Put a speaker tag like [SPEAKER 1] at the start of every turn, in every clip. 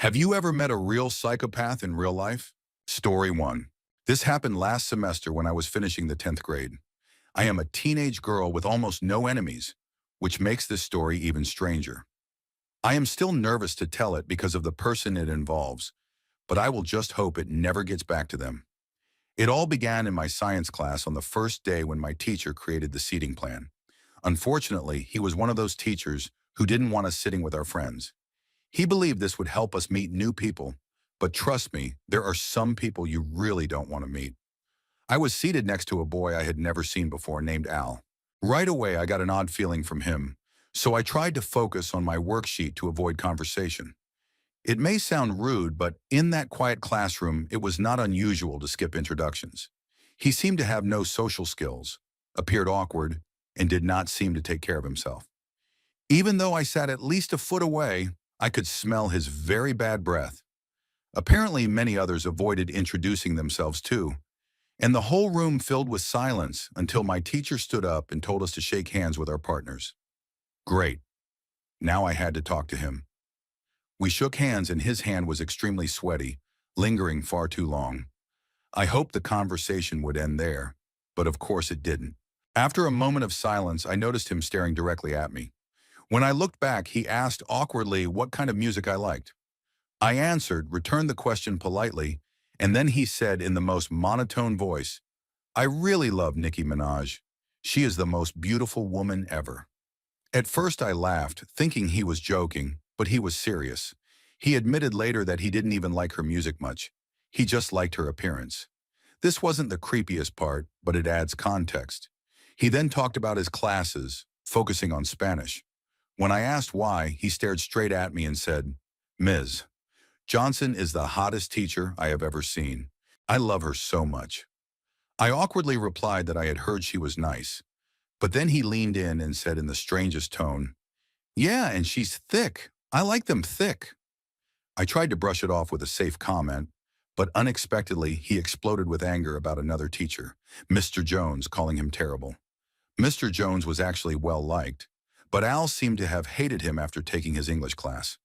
[SPEAKER 1] Have you ever met a real psychopath in real life? Story 1. This happened last semester when I was finishing the 10th grade. I am a teenage girl with almost no enemies, which makes this story even stranger. I am still nervous to tell it because of the person it involves, but I will just hope it never gets back to them. It all began in my science class on the first day when my teacher created the seating plan. Unfortunately, he was one of those teachers who didn't want us sitting with our friends. He believed this would help us meet new people, but trust me, there are some people you really don't want to meet. I was seated next to a boy I had never seen before named Al. Right away, I got an odd feeling from him, so I tried to focus on my worksheet to avoid conversation. It may sound rude, but in that quiet classroom, it was not unusual to skip introductions. He seemed to have no social skills, appeared awkward, and did not seem to take care of himself. Even though I sat at least a foot away, I could smell his very bad breath. Apparently, many others avoided introducing themselves too, and the whole room filled with silence until my teacher stood up and told us to shake hands with our partners. Great. Now I had to talk to him. We shook hands and his hand was extremely sweaty, lingering far too long. I hoped the conversation would end there, but of course it didn't. After a moment of silence, I noticed him staring directly at me. When I looked back, he asked awkwardly what kind of music I liked. I answered, returned the question politely, and then he said in the most monotone voice, "I really love Nicki Minaj. She is the most beautiful woman ever." At first I laughed, thinking he was joking, but he was serious. He admitted later that he didn't even like her music much. He just liked her appearance. This wasn't the creepiest part, but it adds context. He then talked about his classes, focusing on Spanish. When I asked why, he stared straight at me and said, "Ms. Johnson is the hottest teacher I have ever seen. I love her so much." I awkwardly replied that I had heard she was nice, but then he leaned in and said in the strangest tone, "Yeah, and she's thick. I like them thick." I tried to brush it off with a safe comment, but unexpectedly he exploded with anger about another teacher, Mr. Jones, calling him terrible. Mr. Jones was actually well-liked, but Al seemed to have hated him after taking his English class.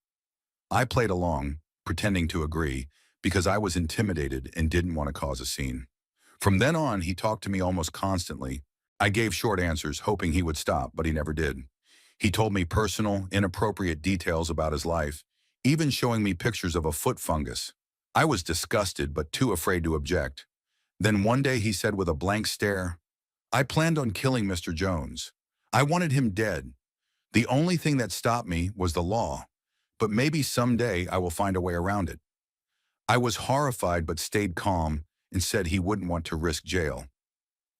[SPEAKER 1] I played along, pretending to agree, because I was intimidated and didn't want to cause a scene. From then on, he talked to me almost constantly. I gave short answers, hoping he would stop, but he never did. He told me personal, inappropriate details about his life, even showing me pictures of a foot fungus. I was disgusted, but too afraid to object. Then one day he said with a blank stare, "I planned on killing Mr. Jones. I wanted him dead. The only thing that stopped me was the law, but maybe someday I will find a way around it." I was horrified but stayed calm and said he wouldn't want to risk jail.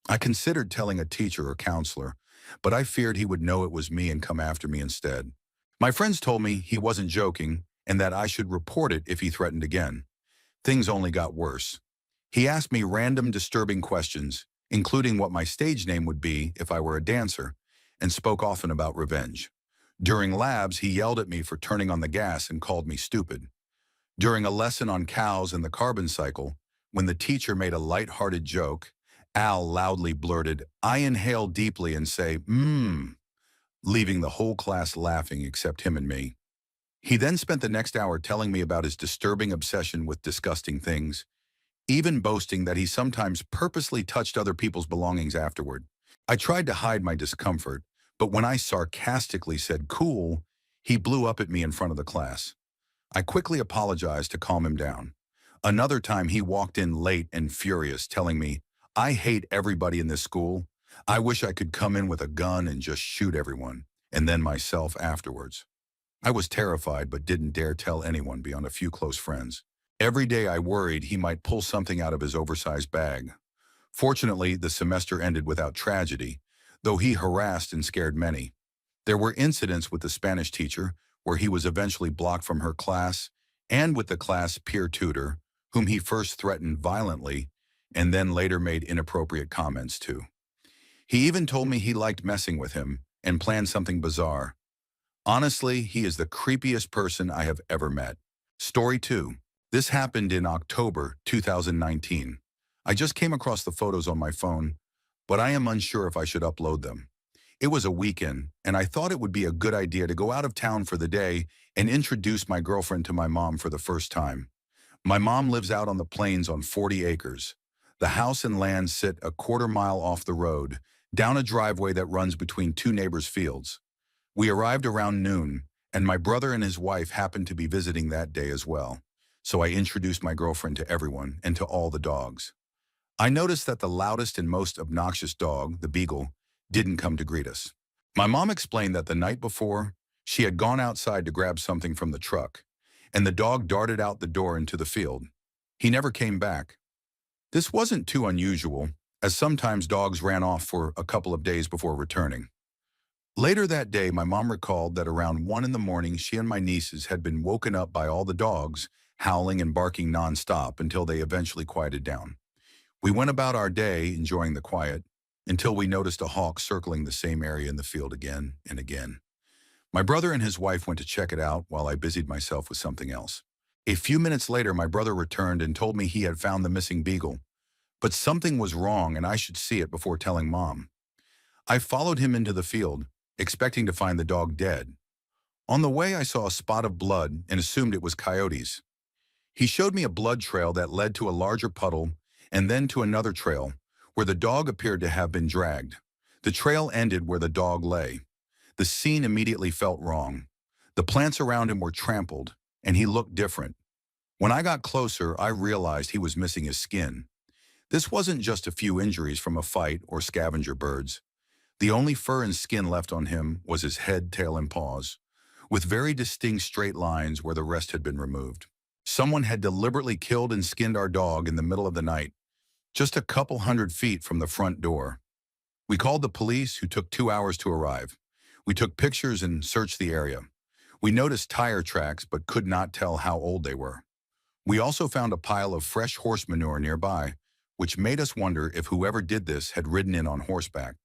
[SPEAKER 1] I considered telling a teacher or counselor, but I feared he would know it was me and come after me instead. My friends told me he wasn't joking and that I should report it if he threatened again. Things only got worse. He asked me random disturbing questions, including what my stage name would be if I were a dancer, and spoke often about revenge. During labs, he yelled at me for turning on the gas and called me stupid. During a lesson on cows and the carbon cycle, when the teacher made a light-hearted joke, Al loudly blurted, "I inhale deeply and say, mmm," leaving the whole class laughing except him and me. He then spent the next hour telling me about his disturbing obsession with disgusting things, even boasting that he sometimes purposely touched other people's belongings afterward. I tried to hide my discomfort, but when I sarcastically said cool, he blew up at me in front of the class. I quickly apologized to calm him down. Another time he walked in late and furious, telling me, "I hate everybody in this school. I wish I could come in with a gun and just shoot everyone, and then myself afterwards." I was terrified but didn't dare tell anyone beyond a few close friends. Every day I worried he might pull something out of his oversized bag. Fortunately, the semester ended without tragedy, though he harassed and scared many. There were incidents with the Spanish teacher, where he was eventually blocked from her class, and with the class peer tutor, whom he first threatened violently and then later made inappropriate comments to. He even told me he liked messing with him and planned something bizarre. Honestly, he is the creepiest person I have ever met. Story 2. This happened in October 2019. I just came across the photos on my phone, but I am unsure if I should upload them. It was a weekend, and I thought it would be a good idea to go out of town for the day and introduce my girlfriend to my mom for the first time. My mom lives out on the plains on 40 acres. The house and land sit a quarter-mile off the road, down a driveway that runs between two neighbors' fields. We arrived around noon, and my brother and his wife happened to be visiting that day as well. So I introduced my girlfriend to everyone and to all the dogs. I noticed that the loudest and most obnoxious dog, the beagle, didn't come to greet us. My mom explained that the night before, she had gone outside to grab something from the truck, and the dog darted out the door into the field. He never came back. This wasn't too unusual, as sometimes dogs ran off for a couple of days before returning. Later that day, my mom recalled that around 1 in the morning, she and my nieces had been woken up by all the dogs howling and barking nonstop until they eventually quieted down. We went about our day enjoying the quiet until we noticed a hawk circling the same area in the field again and again. My brother and his wife went to check it out while I busied myself with something else. A few minutes later, my brother returned and told me he had found the missing beagle, but something was wrong and I should see it before telling Mom. I followed him into the field, expecting to find the dog dead. On the way, I saw a spot of blood and assumed it was coyotes. He showed me a blood trail that led to a larger puddle and then to another trail where the dog appeared to have been dragged. The trail ended where the dog lay. The scene immediately felt wrong. The plants around him were trampled, and he looked different. When I got closer, I realized he was missing his skin. This wasn't just a few injuries from a fight or scavenger birds. The only fur and skin left on him was his head, tail, and paws, with very distinct straight lines where the rest had been removed. Someone had deliberately killed and skinned our dog in the middle of the night, just a couple hundred feet from the front door. We called the police, who took 2 hours to arrive. We took pictures and searched the area. We noticed tire tracks but could not tell how old they were. We also found a pile of fresh horse manure nearby, which made us wonder if whoever did this had ridden in on horseback.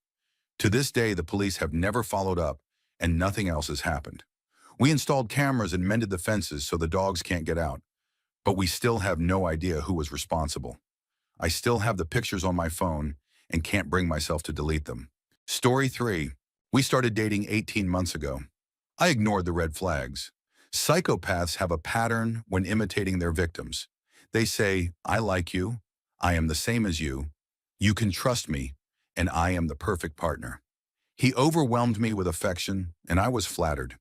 [SPEAKER 1] To this day, the police have never followed up, and nothing else has happened. We installed cameras and mended the fences so the dogs can't get out, but we still have no idea who was responsible. I still have the pictures on my phone and can't bring myself to delete them. Story 3. We started dating 18 months ago. I ignored the red flags. Psychopaths have a pattern when imitating their victims. They say, "I like you, I am the same as you can trust me, and I am the perfect partner." He overwhelmed me with affection, and I was flattered.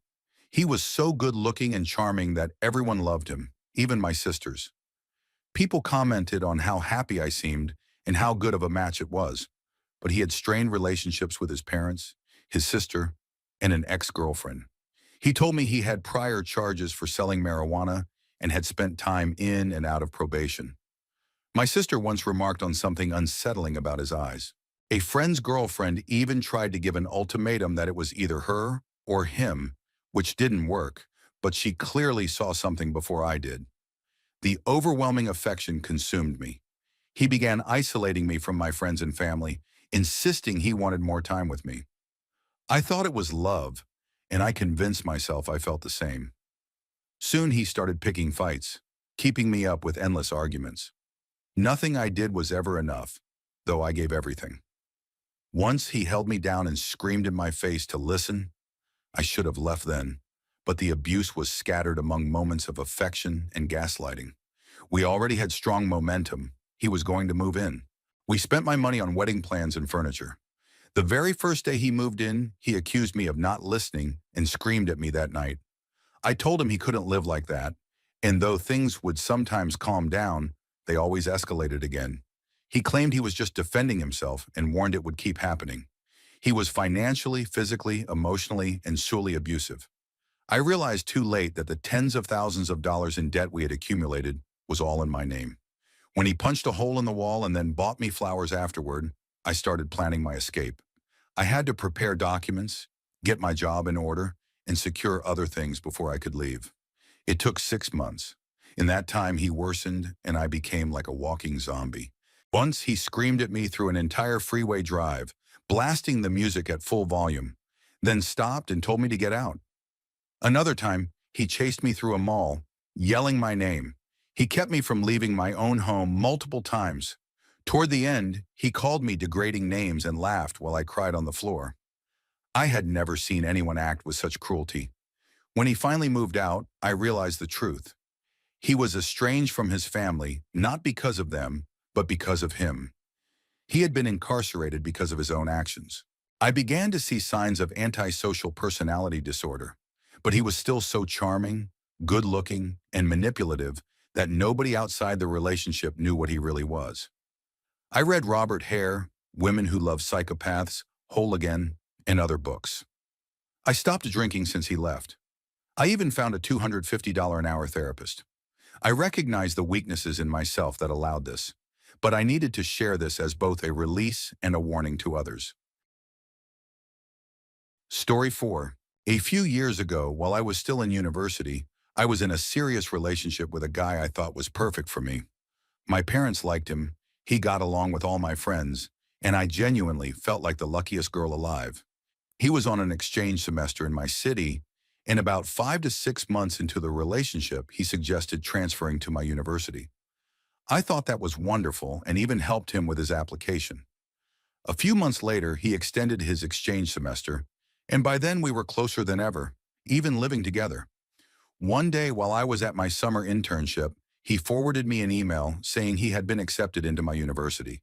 [SPEAKER 1] He was so good-looking and charming that everyone loved him, even my sisters. People commented on how happy I seemed and how good of a match it was, but he had strained relationships with his parents, his sister, and an ex-girlfriend. He told me he had prior charges for selling marijuana and had spent time in and out of probation. My sister once remarked on something unsettling about his eyes. A friend's girlfriend even tried to give an ultimatum that it was either her or him, which didn't work, but she clearly saw something before I did. The overwhelming affection consumed me. He began isolating me from my friends and family, insisting he wanted more time with me. I thought it was love, and I convinced myself I felt the same. Soon he started picking fights, keeping me up with endless arguments. Nothing I did was ever enough, though I gave everything. Once he held me down and screamed in my face to listen. I should have left then, but the abuse was scattered among moments of affection and gaslighting. We already had strong momentum. He was going to move in. We spent my money on wedding plans and furniture. The very first day he moved in, he accused me of not listening and screamed at me that night. I told him he couldn't live like that, and though things would sometimes calm down, they always escalated again. He claimed he was just defending himself and warned it would keep happening. He was financially, physically, emotionally, and surely abusive. I realized too late that the tens of thousands of dollars in debt we had accumulated was all in my name. When he punched a hole in the wall and then bought me flowers afterward, I started planning my escape. I had to prepare documents, get my job in order, and secure other things before I could leave. It took 6 months. In that time, he worsened, and I became like a walking zombie. Once, he screamed at me through an entire freeway drive, blasting the music at full volume, then stopped and told me to get out. Another time, he chased me through a mall, yelling my name. He kept me from leaving my own home multiple times. Toward the end, he called me degrading names and laughed while I cried on the floor. I had never seen anyone act with such cruelty. When he finally moved out, I realized the truth. He was estranged from his family, not because of them, but because of him. He had been incarcerated because of his own actions. I began to see signs of antisocial personality disorder, but he was still so charming, good-looking, and manipulative that nobody outside the relationship knew what he really was. I read Robert Hare, Women Who Love Psychopaths, Whole Again, and other books. I stopped drinking since he left. I even found a $250 an hour therapist. I recognized the weaknesses in myself that allowed this, but I needed to share this as both a release and a warning to others. Story 4. A few years ago, while I was still in university, I was in a serious relationship with a guy I thought was perfect for me. My parents liked him, he got along with all my friends, and I genuinely felt like the luckiest girl alive. He was on an exchange semester in my city, and about 5 to 6 months into the relationship, he suggested transferring to my university. I thought that was wonderful and even helped him with his application. A few months later, he extended his exchange semester, and by then we were closer than ever, even living together. One day while I was at my summer internship, he forwarded me an email saying he had been accepted into my university.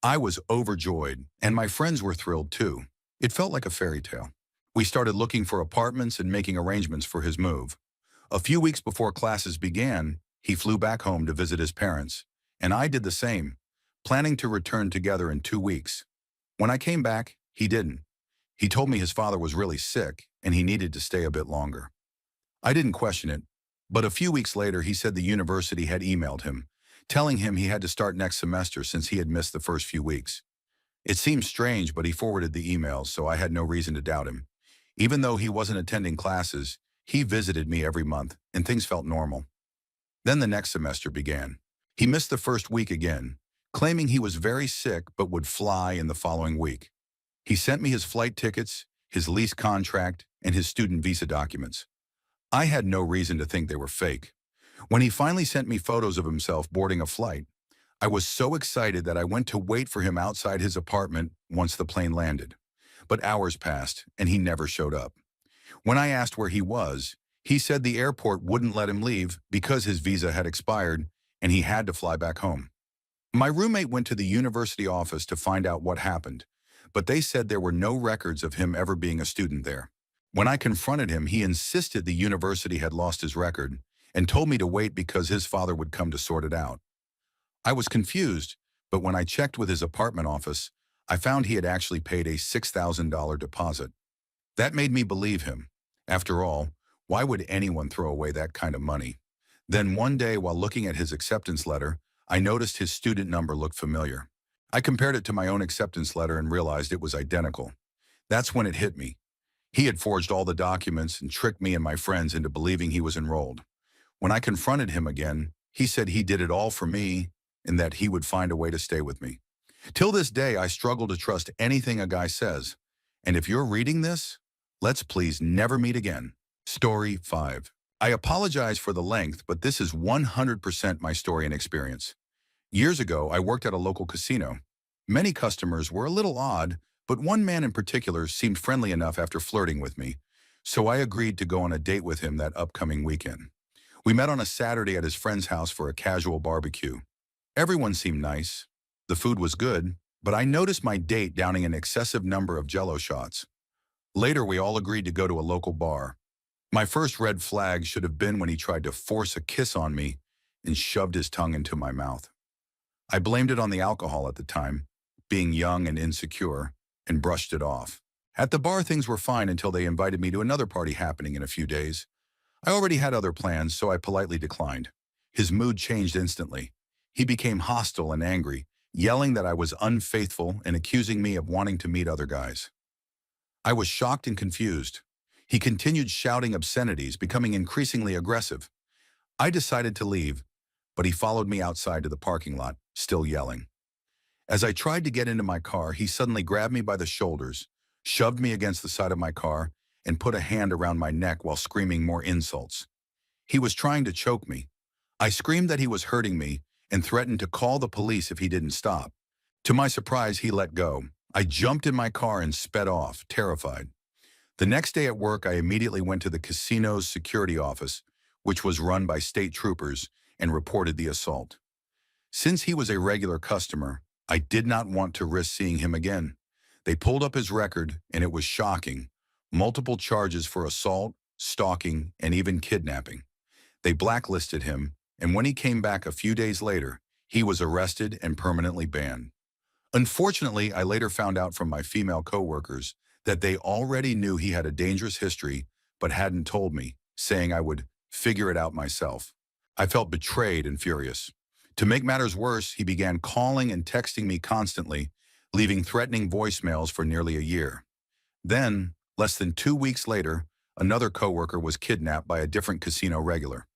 [SPEAKER 1] I was overjoyed, and my friends were thrilled too. It felt like a fairy tale. We started looking for apartments and making arrangements for his move. A few weeks before classes began, he flew back home to visit his parents, and I did the same, planning to return together in 2 weeks. When I came back, he didn't. He told me his father was really sick and he needed to stay a bit longer. I didn't question it, but a few weeks later he said the university had emailed him, telling him he had to start next semester since he had missed the first few weeks. It seemed strange, but he forwarded the email, so I had no reason to doubt him. Even though he wasn't attending classes, he visited me every month, and things felt normal. Then the next semester began. He missed the first week again, claiming he was very sick but would fly in the following week. He sent me his flight tickets, his lease contract, and his student visa documents. I had no reason to think they were fake. When he finally sent me photos of himself boarding a flight, I was so excited that I went to wait for him outside his apartment once the plane landed. But hours passed, and he never showed up. When I asked where he was, he said the airport wouldn't let him leave because his visa had expired and he had to fly back home. My roommate went to the university office to find out what happened, but they said there were no records of him ever being a student there. When I confronted him, he insisted the university had lost his record and told me to wait because his father would come to sort it out. I was confused, but when I checked with his apartment office, I found he had actually paid a $6,000 deposit. That made me believe him. After all, why would anyone throw away that kind of money? Then one day, while looking at his acceptance letter, I noticed his student number looked familiar. I compared it to my own acceptance letter and realized it was identical. That's when it hit me. He had forged all the documents and tricked me and my friends into believing he was enrolled. When I confronted him again, he said he did it all for me and that he would find a way to stay with me. Till this day, I struggle to trust anything a guy says. And if you're reading this, let's please never meet again. Story 5. I apologize for the length, but this is 100% my story and experience. Years ago, I worked at a local casino. Many customers were a little odd, but one man in particular seemed friendly enough after flirting with me, so I agreed to go on a date with him that upcoming weekend. We met on a Saturday at his friend's house for a casual barbecue. Everyone seemed nice. The food was good, but I noticed my date downing an excessive number of Jell-O shots. Later, we all agreed to go to a local bar. My first red flag should have been when he tried to force a kiss on me and shoved his tongue into my mouth. I blamed it on the alcohol at the time, being young and insecure, and brushed it off. At the bar, things were fine until they invited me to another party happening in a few days. I already had other plans, so I politely declined. His mood changed instantly. He became hostile and angry, yelling that I was unfaithful and accusing me of wanting to meet other guys. I was shocked and confused. He continued shouting obscenities, becoming increasingly aggressive. I decided to leave, but he followed me outside to the parking lot, still yelling. As I tried to get into my car, he suddenly grabbed me by the shoulders, shoved me against the side of my car, and put a hand around my neck while screaming more insults. He was trying to choke me. I screamed that he was hurting me and threatened to call the police if he didn't stop. To my surprise, he let go. I jumped in my car and sped off, terrified. The next day at work, I immediately went to the casino's security office, which was run by state troopers, and reported the assault. Since he was a regular customer, I did not want to risk seeing him again. They pulled up his record, and it was shocking. Multiple charges for assault, stalking, and even kidnapping. They blacklisted him, and when he came back a few days later, he was arrested and permanently banned. Unfortunately, I later found out from my female coworkers that they already knew he had a dangerous history but hadn't told me, saying I would figure it out myself. I felt betrayed and furious. To make matters worse, he began calling and texting me constantly, leaving threatening voicemails for nearly a year. Then, less than 2 weeks later, another coworker was kidnapped by a different casino regular.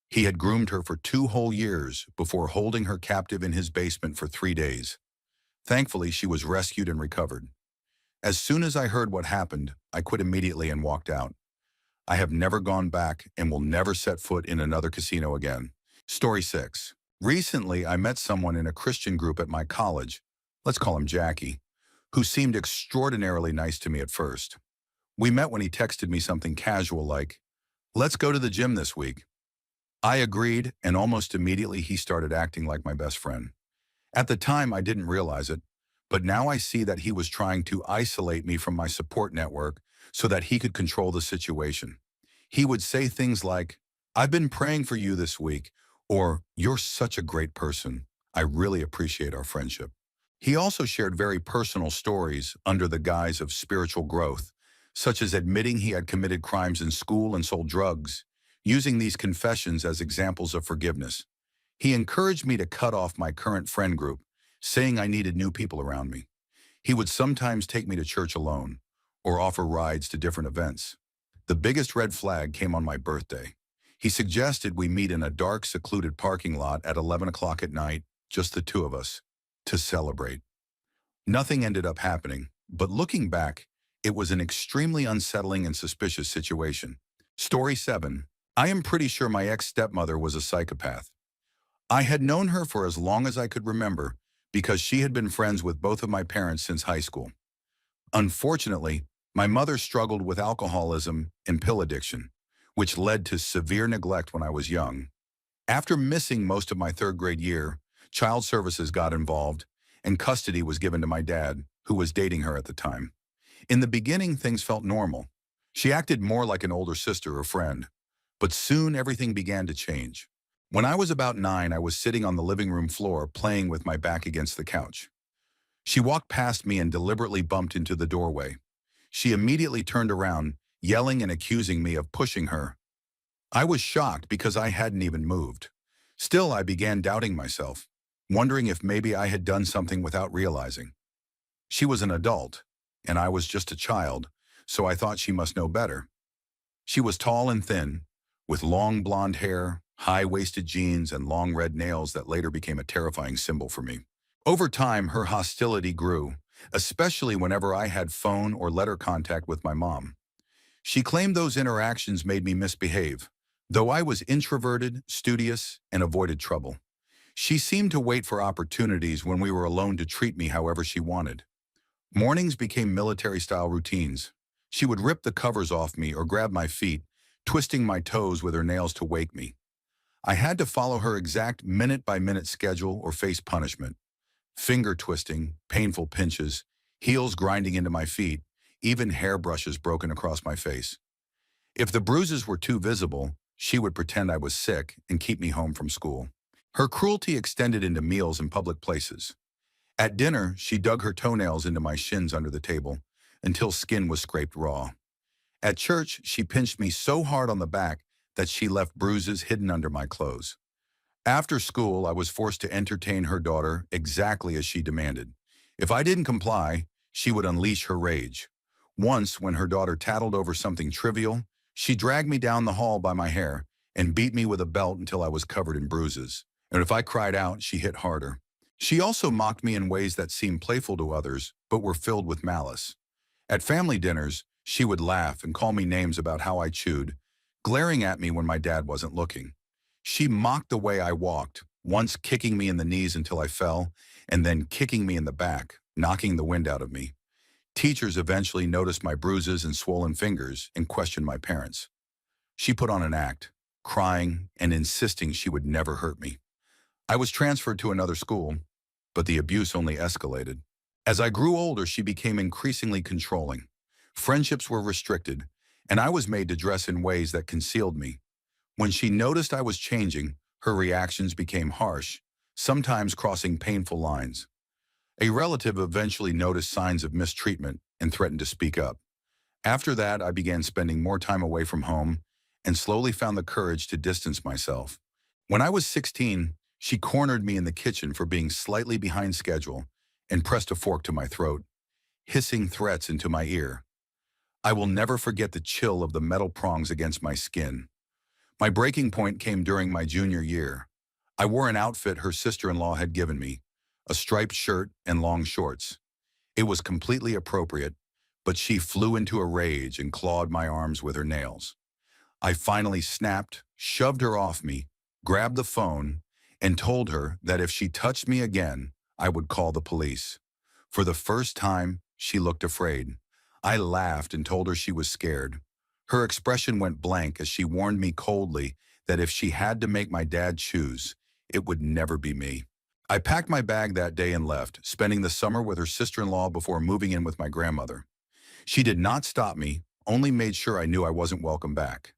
[SPEAKER 1] He had groomed her for 2 whole years before holding her captive in his basement for 3 days. Thankfully, she was rescued and recovered. As soon as I heard what happened, I quit immediately and walked out. I have never gone back and will never set foot in another casino again. Story 6. Recently, I met someone in a Christian group at my college, let's call him Jackie, who seemed extraordinarily nice to me at first. We met when he texted me something casual like, "Let's go to the gym this week." I agreed, and almost immediately he started acting like my best friend. At the time, I didn't realize it, but now I see that he was trying to isolate me from my support network so that he could control the situation. He would say things like, "I've been praying for you this week," or "You're such a great person. I really appreciate our friendship." He also shared very personal stories under the guise of spiritual growth, such as admitting he had committed crimes in school and sold drugs, using these confessions as examples of forgiveness. He encouraged me to cut off my current friend group, saying I needed new people around me. He would sometimes take me to church alone, or offer rides to different events. The biggest red flag came on my birthday. He suggested we meet in a dark, secluded parking lot at 11 o'clock at night, just the two of us, to celebrate. Nothing ended up happening, but looking back, it was an extremely unsettling and suspicious situation. Story 7. I am pretty sure my ex-stepmother was a psychopath. I had known her for as long as I could remember because she had been friends with both of my parents since high school. Unfortunately, my mother struggled with alcoholism and pill addiction, which led to severe neglect when I was young. After missing most of my third-grade year, child services got involved, and custody was given to my dad, who was dating her at the time. In the beginning, things felt normal. She acted more like an older sister or friend, but soon everything began to change. When I was about 9, I was sitting on the living room floor playing with my back against the couch. She walked past me and deliberately bumped into the doorway. She immediately turned around, yelling and accusing me of pushing her. I was shocked because I hadn't even moved. Still, I began doubting myself, wondering if maybe I had done something without realizing. She was an adult, and I was just a child, so I thought she must know better. She was tall and thin, with long blonde hair, high-waisted jeans, and long red nails that later became a terrifying symbol for me. Over time, her hostility grew, especially whenever I had phone or letter contact with my mom. She claimed those interactions made me misbehave, though I was introverted, studious, and avoided trouble. She seemed to wait for opportunities when we were alone to treat me however she wanted. Mornings became military-style routines. She would rip the covers off me or grab my feet, twisting my toes with her nails to wake me. I had to follow her exact minute-by-minute schedule or face punishment. Finger twisting, painful pinches, heels grinding into my feet, even hairbrushes broken across my face. If the bruises were too visible, she would pretend I was sick and keep me home from school. Her cruelty extended into meals in public places. At dinner, she dug her toenails into my shins under the table until skin was scraped raw. At church, she pinched me so hard on the back that she left bruises hidden under my clothes. After school, I was forced to entertain her daughter exactly as she demanded. If I didn't comply, she would unleash her rage. Once, when her daughter tattled over something trivial, she dragged me down the hall by my hair and beat me with a belt until I was covered in bruises. And if I cried out, she hit harder. She also mocked me in ways that seemed playful to others, but were filled with malice. At family dinners, she would laugh and call me names about how I chewed, glaring at me when my dad wasn't looking. She mocked the way I walked, once kicking me in the knees until I fell, and then kicking me in the back, knocking the wind out of me. Teachers eventually noticed my bruises and swollen fingers and questioned my parents. She put on an act, crying and insisting she would never hurt me. I was transferred to another school, but the abuse only escalated. As I grew older, she became increasingly controlling. Friendships were restricted, and I was made to dress in ways that concealed me. When she noticed I was changing, her reactions became harsh, sometimes crossing painful lines. A relative eventually noticed signs of mistreatment and threatened to speak up. After that, I began spending more time away from home and slowly found the courage to distance myself. When I was 16, she cornered me in the kitchen for being slightly behind schedule and pressed a fork to my throat, hissing threats into my ear. I will never forget the chill of the metal prongs against my skin. My breaking point came during my junior year. I wore an outfit her sister-in-law had given me, a striped shirt and long shorts. It was completely appropriate, but she flew into a rage and clawed my arms with her nails. I finally snapped, shoved her off me, grabbed the phone, and told her that if she touched me again, I would call the police. For the first time, she looked afraid. I laughed and told her she was scared. Her expression went blank as she warned me coldly that if she had to make my dad choose, it would never be me. I packed my bag that day and left, spending the summer with her sister-in-law before moving in with my grandmother. She did not stop me, only made sure I knew I wasn't welcome back.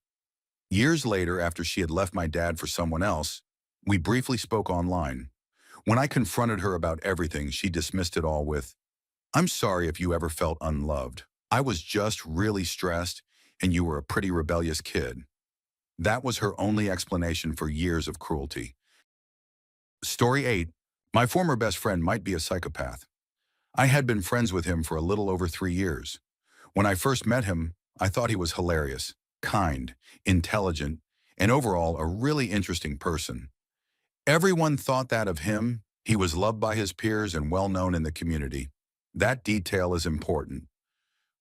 [SPEAKER 1] Years later, after she had left my dad for someone else, we briefly spoke online. When I confronted her about everything, she dismissed it all with, "I'm sorry if you ever felt unloved. I was just really stressed, and you were a pretty rebellious kid." That was her only explanation for years of cruelty. Story 8. My former best friend might be a psychopath. I had been friends with him for a little over 3 years. When I first met him, I thought he was hilarious, kind, intelligent, and overall a really interesting person. Everyone thought that of him. He was loved by his peers and well known in the community. That detail is important.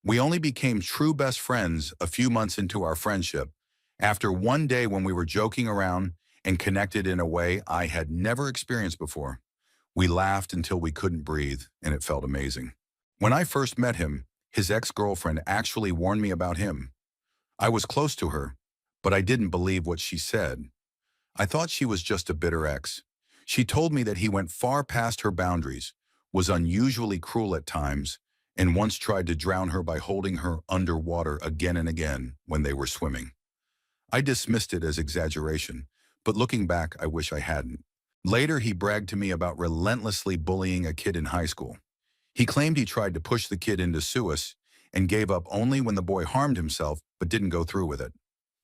[SPEAKER 1] We only became true best friends a few months into our friendship, after one day when we were joking around and connected in a way I had never experienced before. We laughed until we couldn't breathe, and it felt amazing. When I first met him, his ex-girlfriend actually warned me about him. I was close to her, but I didn't believe what she said. I thought she was just a bitter ex. She told me that he went far past her boundaries, was unusually cruel at times, and once tried to drown her by holding her underwater again and again when they were swimming. I dismissed it as exaggeration, but looking back, I wish I hadn't. Later, he bragged to me about relentlessly bullying a kid in high school. He claimed he tried to push the kid into suicide and gave up only when the boy harmed himself but didn't go through with it.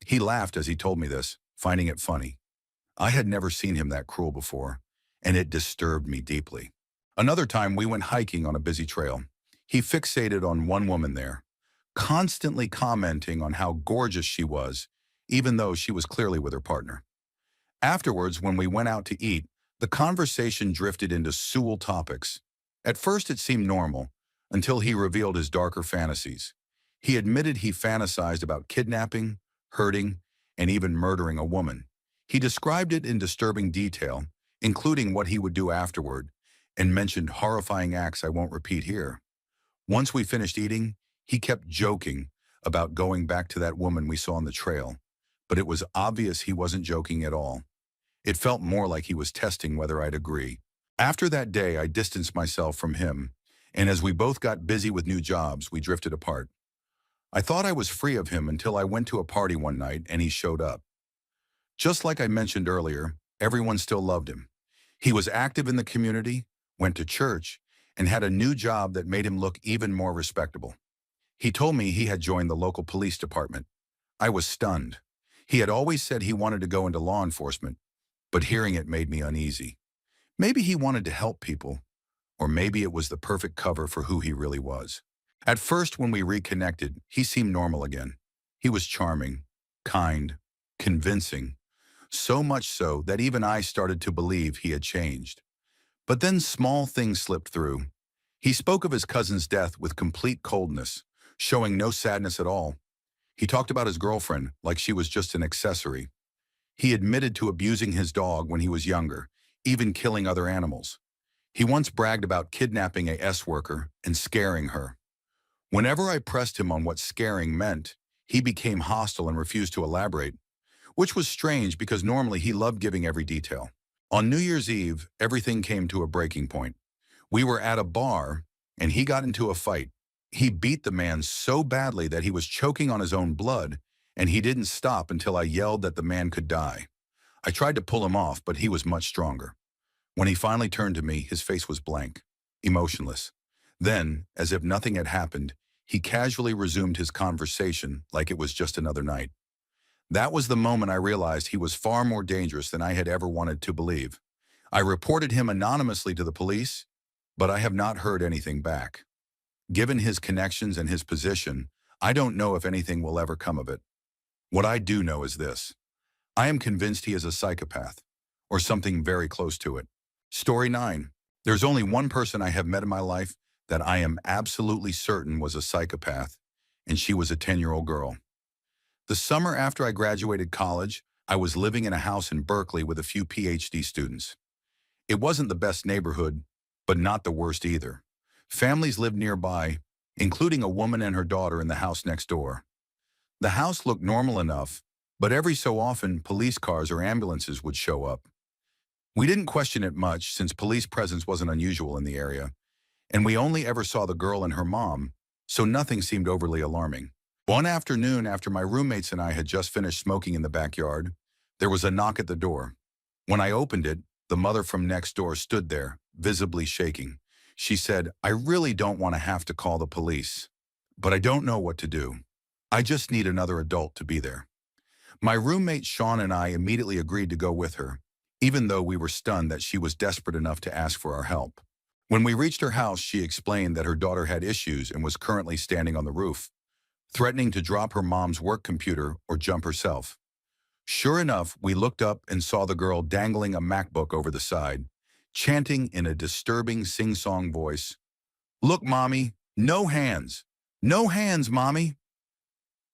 [SPEAKER 1] He laughed as he told me this, finding it funny. I had never seen him that cruel before, and it disturbed me deeply. Another time, we went hiking on a busy trail. He fixated on one woman there, constantly commenting on how gorgeous she was, even though she was clearly with her partner. Afterwards, when we went out to eat, the conversation drifted into sexual topics. At first, it seemed normal, until he revealed his darker fantasies. He admitted he fantasized about kidnapping, hurting, and even murdering a woman. He described it in disturbing detail, including what he would do afterward, and mentioned horrifying acts I won't repeat here. Once we finished eating, he kept joking about going back to that woman we saw on the trail, but it was obvious he wasn't joking at all. It felt more like he was testing whether I'd agree. After that day, I distanced myself from him, and as we both got busy with new jobs, we drifted apart. I thought I was free of him until I went to a party one night and he showed up. Just like I mentioned earlier, everyone still loved him. He was active in the community, went to church, and had a new job that made him look even more respectable. He told me he had joined the local police department. I was stunned. He had always said he wanted to go into law enforcement, but hearing it made me uneasy. Maybe he wanted to help people, or maybe it was the perfect cover for who he really was. At first, when we reconnected, he seemed normal again. He was charming, kind, convincing, so much so that even I started to believe he had changed. But then small things slipped through. He spoke of his cousin's death with complete coldness, showing no sadness at all. He talked about his girlfriend like she was just an accessory. He admitted to abusing his dog when he was younger, even killing other animals. He once bragged about kidnapping a S worker and scaring her. Whenever I pressed him on what scaring meant, he became hostile and refused to elaborate, which was strange because normally he loved giving every detail. On New Year's Eve, everything came to a breaking point. We were at a bar, and he got into a fight. He beat the man so badly that he was choking on his own blood, and he didn't stop until I yelled that the man could die. I tried to pull him off, but he was much stronger. When he finally turned to me, his face was blank, emotionless. Then, as if nothing had happened, he casually resumed his conversation like it was just another night. That was the moment I realized he was far more dangerous than I had ever wanted to believe. I reported him anonymously to the police, but I have not heard anything back. Given his connections and his position, I don't know if anything will ever come of it. What I do know is this. I am convinced he is a psychopath, or something very close to it. Story 9. There's only one person I have met in my life that I am absolutely certain was a psychopath, and she was a 10-year-old girl. The summer after I graduated college, I was living in a house in Berkeley with a few PhD students. It wasn't the best neighborhood, but not the worst either. Families lived nearby, including a woman and her daughter in the house next door. The house looked normal enough, but every so often police cars or ambulances would show up. We didn't question it much since police presence wasn't unusual in the area, and we only ever saw the girl and her mom, so nothing seemed overly alarming. One afternoon, after my roommates and I had just finished smoking in the backyard, there was a knock at the door. When I opened it, the mother from next door stood there, visibly shaking. She said, "I really don't want to have to call the police, but I don't know what to do. I just need another adult to be there." My roommate Sean and I immediately agreed to go with her, even though we were stunned that she was desperate enough to ask for our help. When we reached her house, she explained that her daughter had issues and was currently standing on the roof, threatening to drop her mom's work computer or jump herself. Sure enough, we looked up and saw the girl dangling a MacBook over the side, chanting in a disturbing sing-song voice, "Look, Mommy, no hands! No hands, Mommy!"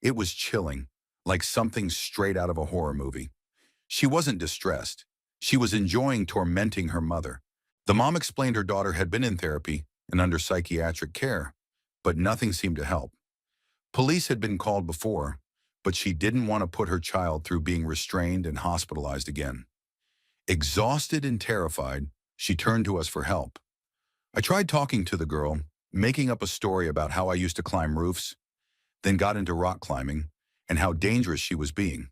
[SPEAKER 1] It was chilling, like something straight out of a horror movie. She wasn't distressed. She was enjoying tormenting her mother. The mom explained her daughter had been in therapy and under psychiatric care, but nothing seemed to help. Police had been called before, but she didn't want to put her child through being restrained and hospitalized again. Exhausted and terrified, she turned to us for help. I tried talking to the girl, making up a story about how I used to climb roofs, then got into rock climbing, and how dangerous she was being.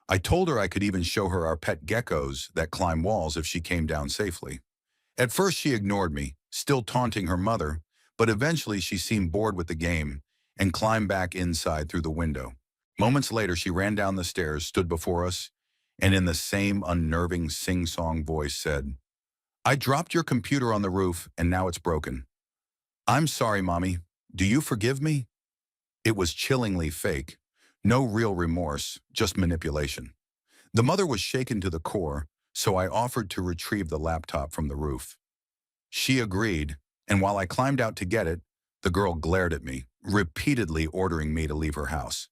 [SPEAKER 1] I told her I could even show her our pet geckos that climb walls if she came down safely. At first she ignored me, still taunting her mother, but eventually she seemed bored with the game and climbed back inside through the window. Moments later, she ran down the stairs, stood before us, and in the same unnerving sing-song voice said, "I dropped your computer on the roof and now it's broken. I'm sorry, Mommy. Do you forgive me?" It was chillingly fake. No real remorse, just manipulation. The mother was shaken to the core, so I offered to retrieve the laptop from the roof. She agreed, and while I climbed out to get it, the girl glared at me, repeatedly ordering me to leave her house.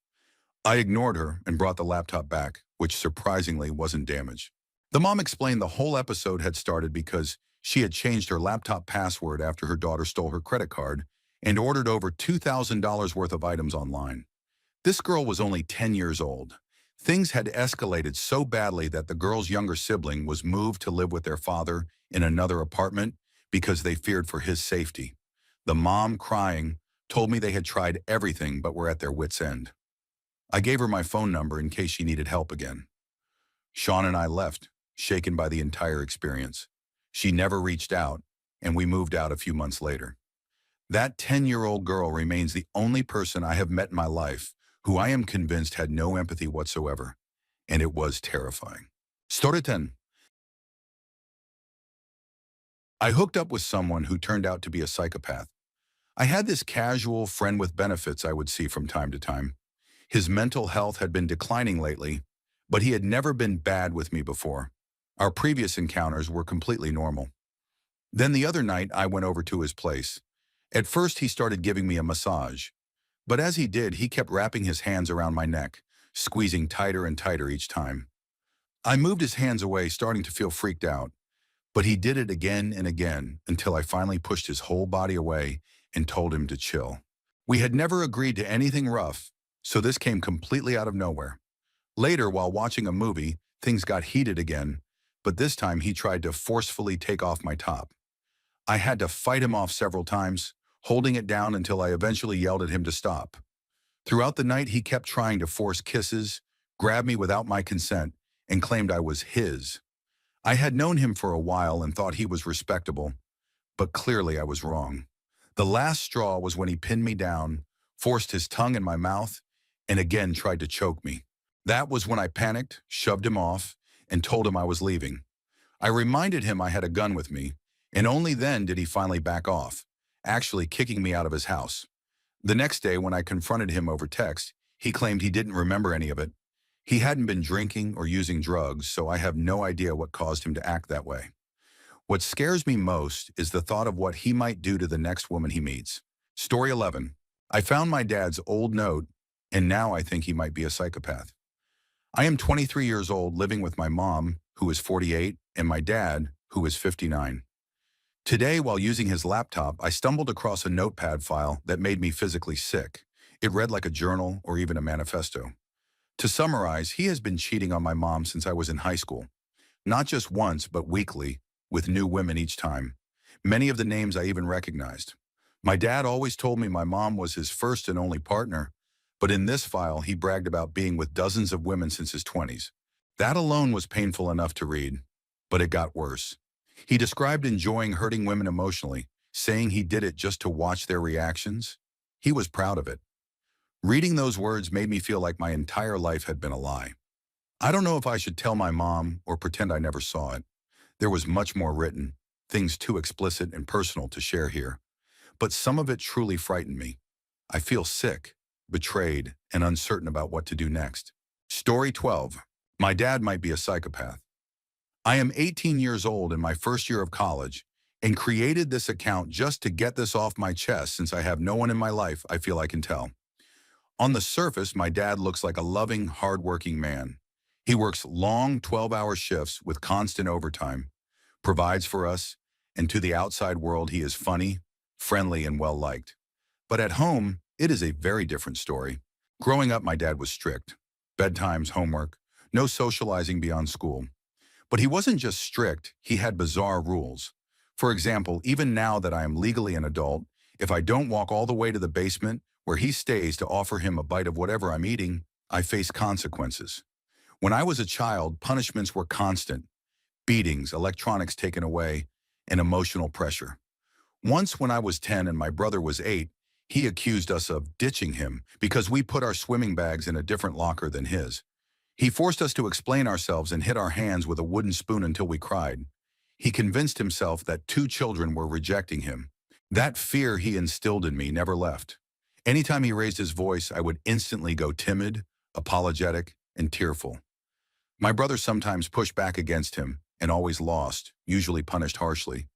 [SPEAKER 1] I ignored her and brought the laptop back, which surprisingly wasn't damaged. The mom explained the whole episode had started because she had changed her laptop password after her daughter stole her credit card and ordered over $2,000 worth of items online. This girl was only 10 years old. Things had escalated so badly that the girl's younger sibling was moved to live with their father in another apartment because they feared for his safety. The mom, crying, told me they had tried everything but were at their wits' end. I gave her my phone number in case she needed help again. Sean and I left, shaken by the entire experience. She never reached out, and we moved out a few months later. That 10-year-old girl remains the only person I have met in my life who I am convinced had no empathy whatsoever, and it was terrifying. Story 10. I hooked up with someone who turned out to be a psychopath. I had this casual friend with benefits I would see from time to time. His mental health had been declining lately, but he had never been bad with me before. Our previous encounters were completely normal. Then the other night, I went over to his place. At first, he started giving me a massage. But as he did, he kept wrapping his hands around my neck, squeezing tighter and tighter each time. I moved his hands away, starting to feel freaked out. But he did it again and again until I finally pushed his whole body away and told him to chill. We had never agreed to anything rough, so this came completely out of nowhere. Later, while watching a movie, things got heated again, but this time he tried to forcefully take off my top. I had to fight him off several times, holding it down until I eventually yelled at him to stop. Throughout the night, he kept trying to force kisses, grab me without my consent, and claimed I was his. I had known him for a while and thought he was respectable, but clearly I was wrong. The last straw was when he pinned me down, forced his tongue in my mouth, and again tried to choke me. That was when I panicked, shoved him off, and told him I was leaving. I reminded him I had a gun with me, and only then did he finally back off, actually kicking me out of his house. The next day, when I confronted him over text, he claimed he didn't remember any of it. He hadn't been drinking or using drugs, so I have no idea what caused him to act that way. What scares me most is the thought of what he might do to the next woman he meets. Story 11. I found my dad's old note, and now I think he might be a psychopath. I am 23 years old, living with my mom, who is 48, and my dad, who is 59. Today, while using his laptop, I stumbled across a notepad file that made me physically sick. It read like a journal or even a manifesto. To summarize, he has been cheating on my mom since I was in high school. Not just once, but weekly, with new women each time. Many of the names I even recognized. My dad always told me my mom was his first and only partner, but in this file, he bragged about being with dozens of women since his 20s. That alone was painful enough to read, but it got worse. He described enjoying hurting women emotionally, saying he did it just to watch their reactions. He was proud of it. Reading those words made me feel like my entire life had been a lie. I don't know if I should tell my mom or pretend I never saw it. There was much more written, things too explicit and personal to share here. But some of it truly frightened me. I feel sick, betrayed, and uncertain about what to do next. Story 12. My dad might be a psychopath. I am 18 years old in my first year of college and created this account just to get this off my chest since I have no one in my life I feel I can tell. On the surface, my dad looks like a loving, hardworking man. He works long 12-hour shifts with constant overtime, provides for us, and to the outside world he is funny, friendly, and well-liked. But at home, it is a very different story. Growing up, my dad was strict. Bedtimes, homework, no socializing beyond school. But he wasn't just strict, he had bizarre rules. For example, even now that I am legally an adult, if I don't walk all the way to the basement where he stays to offer him a bite of whatever I'm eating, I face consequences. When I was a child, punishments were constant. Beatings, electronics taken away, and emotional pressure. Once when I was 10 and my brother was 8, he accused us of ditching him because we put our swimming bags in a different locker than his. He forced us to explain ourselves and hit our hands with a wooden spoon until we cried. He convinced himself that 2 children were rejecting him. That fear he instilled in me never left. Anytime he raised his voice, I would instantly go timid, apologetic, and tearful. My brother sometimes pushed back against him and always lost, usually punished harshly.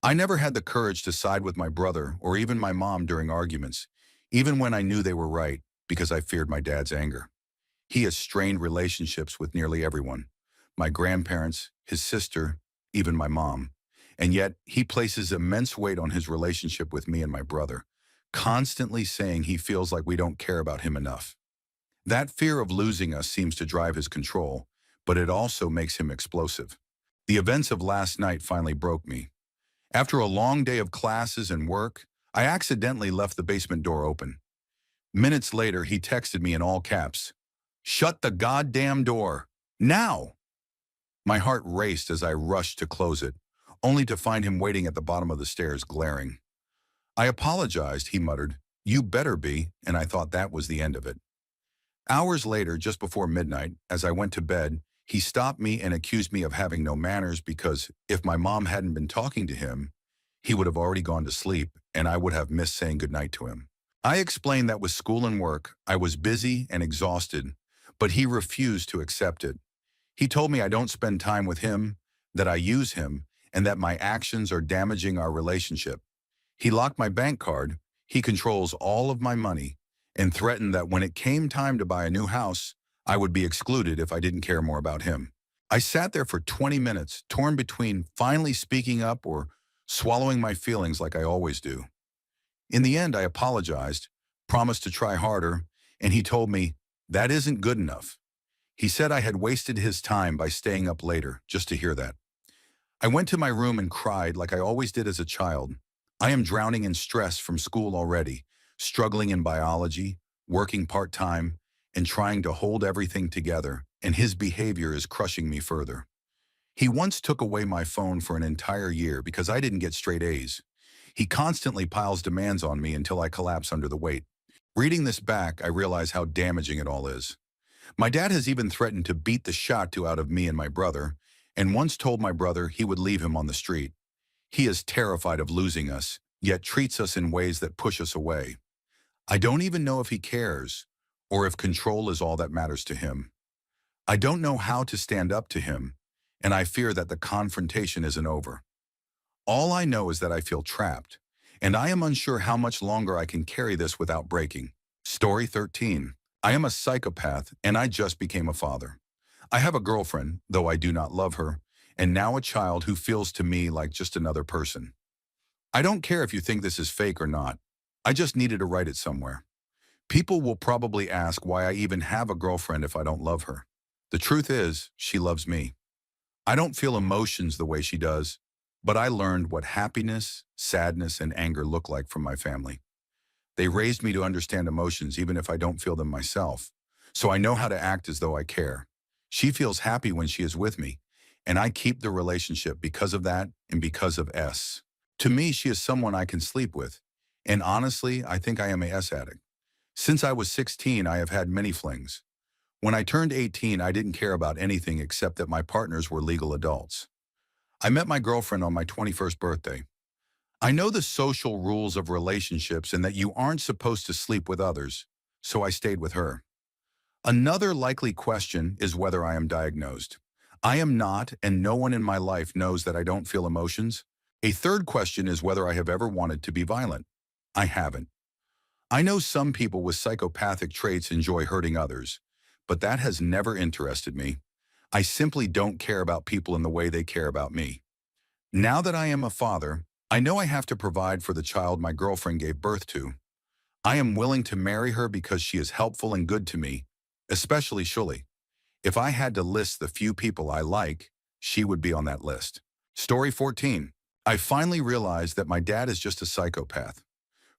[SPEAKER 1] I never had the courage to side with my brother or even my mom during arguments, even when I knew they were right, because I feared my dad's anger. He has strained relationships with nearly everyone, my grandparents, his sister, even my mom. And yet, he places immense weight on his relationship with me and my brother, constantly saying he feels like we don't care about him enough. That fear of losing us seems to drive his control, but it also makes him explosive. The events of last night finally broke me. After a long day of classes and work, I accidentally left the basement door open. Minutes later, he texted me in all caps, "Shut the goddamn door, now!" My heart raced as I rushed to close it, only to find him waiting at the bottom of the stairs, glaring. I apologized, he muttered. "You better be," and I thought that was the end of it. Hours later, just before midnight, as I went to bed, he stopped me and accused me of having no manners because if my mom hadn't been talking to him, he would have already gone to sleep and I would have missed saying goodnight to him. I explained that with school and work, I was busy and exhausted, but he refused to accept it. He told me I don't spend time with him, that I use him, and that my actions are damaging our relationship. He locked my bank card, he controls all of my money, and threatened that when it came time to buy a new house, I would be excluded if I didn't care more about him. I sat there for 20 minutes, torn between finally speaking up or swallowing my feelings like I always do. In the end, I apologized, promised to try harder, and he told me, that isn't good enough. He said I had wasted his time by staying up later just to hear that. I went to my room and cried like I always did as a child. I am drowning in stress from school already, struggling in biology, working part-time, and trying to hold everything together, and his behavior is crushing me further. He once took away my phone for an entire year because I didn't get straight A's. He constantly piles demands on me until I collapse under the weight. Reading this back, I realize how damaging it all is. My dad has even threatened to beat the shot out of me and my brother, and once told my brother he would leave him on the street. He is terrified of losing us, yet treats us in ways that push us away. I don't even know if he cares, or if control is all that matters to him. I don't know how to stand up to him, and I fear that the confrontation isn't over. All I know is that I feel trapped, and I am unsure how much longer I can carry this without breaking. Story 13. I am a psychopath, and I just became a father. I have a girlfriend, though I do not love her, and now a child who feels to me like just another person. I don't care if you think this is fake or not. I just needed to write it somewhere. People will probably ask why I even have a girlfriend if I don't love her. The truth is, she loves me. I don't feel emotions the way she does, but I learned what happiness, sadness, and anger look like from my family. They raised me to understand emotions even if I don't feel them myself, so I know how to act as though I care. She feels happy when she is with me, and I keep the relationship because of that and because of S. To me, she is someone I can sleep with, and honestly, I think I am a S addict. Since I was 16, I have had many flings. When I turned 18, I didn't care about anything except that my partners were legal adults. I met my girlfriend on my 21st birthday. I know the social rules of relationships and that you aren't supposed to sleep with others, so I stayed with her. Another likely question is whether I am diagnosed. I am not, and no one in my life knows that I don't feel emotions. A third question is whether I have ever wanted to be violent. I haven't. I know some people with psychopathic traits enjoy hurting others, but that has never interested me. I simply don't care about people in the way they care about me. Now that I am a father, I know I have to provide for the child my girlfriend gave birth to. I am willing to marry her because she is helpful and good to me, especially Shuli. If I had to list the few people I like, she would be on that list. Story 14. I finally realized that my dad is just a psychopath.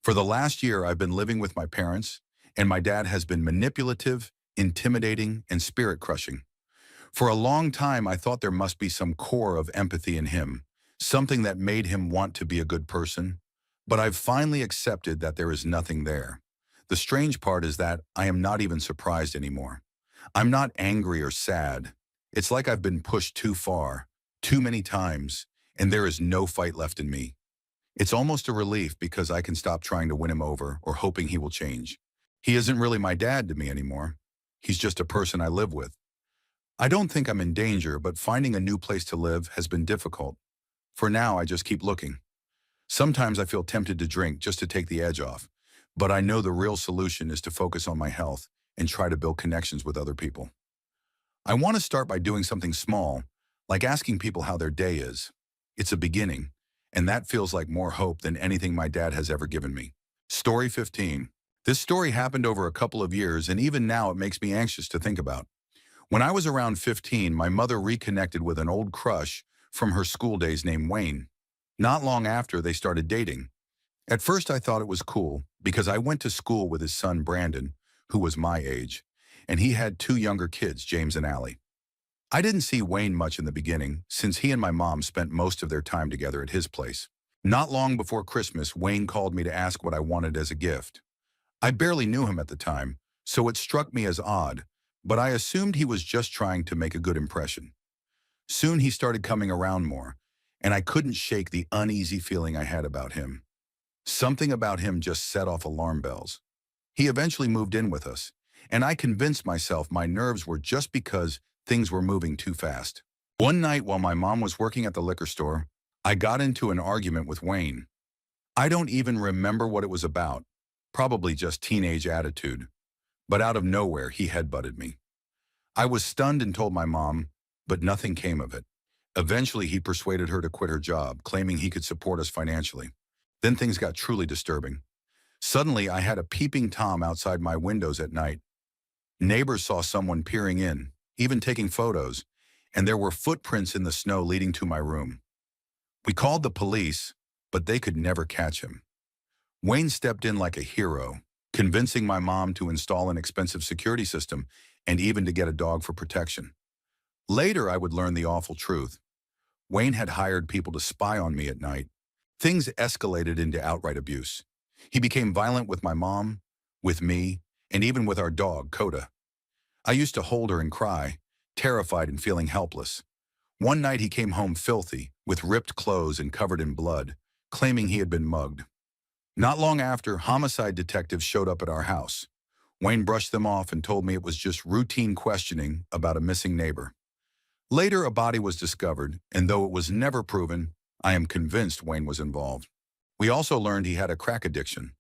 [SPEAKER 1] For the last year, I've been living with my parents, and my dad has been manipulative, intimidating, and spirit-crushing. For a long time, I thought there must be some core of empathy in him, something that made him want to be a good person. But I've finally accepted that there is nothing there. The strange part is that I am not even surprised anymore. I'm not angry or sad. It's like I've been pushed too far, too many times, and there is no fight left in me. It's almost a relief because I can stop trying to win him over or hoping he will change. He isn't really my dad to me anymore. He's just a person I live with. I don't think I'm in danger, but finding a new place to live has been difficult. For now, I just keep looking. Sometimes I feel tempted to drink just to take the edge off, but I know the real solution is to focus on my health and try to build connections with other people. I want to start by doing something small, like asking people how their day is. It's a beginning, and that feels like more hope than anything my dad has ever given me. Story 15. This story happened over a couple of years, and even now it makes me anxious to think about. When I was around 15, my mother reconnected with an old crush from her school days named Wayne. Not long after, they started dating. At first, I thought it was cool because I went to school with his son, Brandon, who was my age, and he had two younger kids, James and Allie. I didn't see Wayne much in the beginning since he and my mom spent most of their time together at his place. Not long before Christmas, Wayne called me to ask what I wanted as a gift. I barely knew him at the time, so it struck me as odd, but I assumed he was just trying to make a good impression. Soon he started coming around more, and I couldn't shake the uneasy feeling I had about him. Something about him just set off alarm bells. He eventually moved in with us, and I convinced myself my nerves were just because things were moving too fast. One night while my mom was working at the liquor store, I got into an argument with Wayne. I don't even remember what it was about, probably just teenage attitude. But out of nowhere, he headbutted me. I was stunned and told my mom, but nothing came of it. Eventually, he persuaded her to quit her job, claiming he could support us financially. Then things got truly disturbing. Suddenly, I had a peeping Tom outside my windows at night. Neighbors saw someone peering in, even taking photos, and there were footprints in the snow leading to my room. We called the police, but they could never catch him. Wayne stepped in like a hero, convincing my mom to install an expensive security system and even to get a dog for protection. Later, I would learn the awful truth. Wayne had hired people to spy on me at night. Things escalated into outright abuse. He became violent with my mom, with me, and even with our dog, Coda. I used to hold her and cry, terrified and feeling helpless. One night he came home filthy, with ripped clothes and covered in blood, claiming he had been mugged. Not long after, homicide detectives showed up at our house. Wayne brushed them off and told me it was just routine questioning about a missing neighbor. Later, a body was discovered, and though it was never proven, I am convinced Wayne was involved. We also learned he had a crack addiction,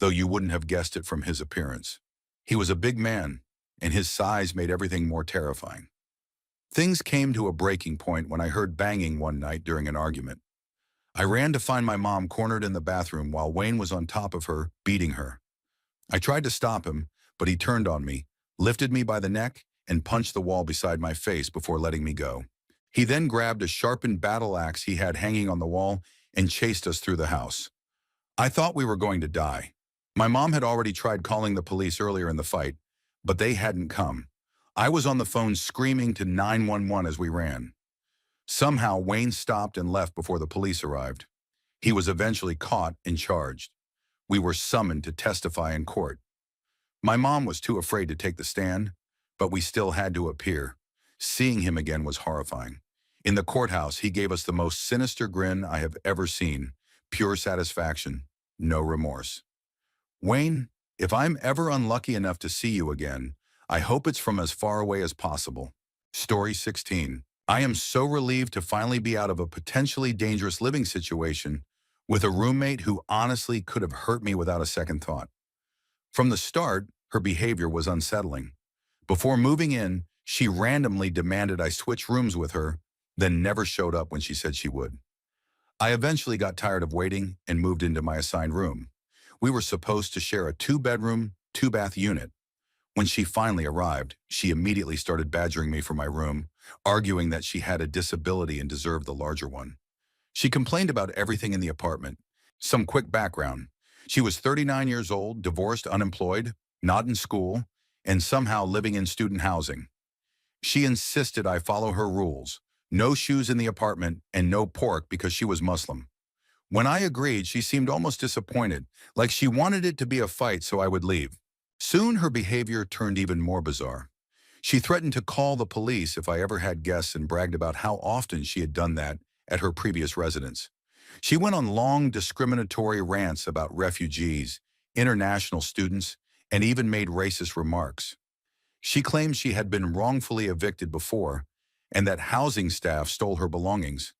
[SPEAKER 1] though you wouldn't have guessed it from his appearance. He was a big man, and his size made everything more terrifying. Things came to a breaking point when I heard banging one night during an argument. I ran to find my mom cornered in the bathroom while Wayne was on top of her, beating her. I tried to stop him, but he turned on me, lifted me by the neck, and punched the wall beside my face before letting me go. He then grabbed a sharpened battle axe he had hanging on the wall and chased us through the house. I thought we were going to die. My mom had already tried calling the police earlier in the fight, but they hadn't come. I was on the phone screaming to 911 as we ran. Somehow, Wayne stopped and left before the police arrived. He was eventually caught and charged. We were summoned to testify in court. My mom was too afraid to take the stand, but we still had to appear. Seeing him again was horrifying. In the courthouse, he gave us the most sinister grin I have ever seen. Pure satisfaction, no remorse. Wayne, if I'm ever unlucky enough to see you again, I hope it's from as far away as possible. Story 16. I am so relieved to finally be out of a potentially dangerous living situation with a roommate who honestly could have hurt me without a second thought. From the start, her behavior was unsettling. Before moving in, she randomly demanded I switch rooms with her, then never showed up when she said she would. I eventually got tired of waiting and moved into my assigned room. We were supposed to share a 2-bedroom, 2-bath unit. When she finally arrived, she immediately started badgering me for my room, arguing that she had a disability and deserved the larger one. She complained about everything in the apartment. Some quick background. She was 39 years old, divorced, unemployed, not in school, and somehow living in student housing. She insisted I follow her rules. No shoes in the apartment and no pork because she was Muslim. When I agreed, she seemed almost disappointed, like she wanted it to be a fight so I would leave. Soon her behavior turned even more bizarre. She threatened to call the police if I ever had guests and bragged about how often she had done that at her previous residence. She went on long discriminatory rants about refugees, international students, and even made racist remarks. She claimed she had been wrongfully evicted before and that housing staff stole her belongings.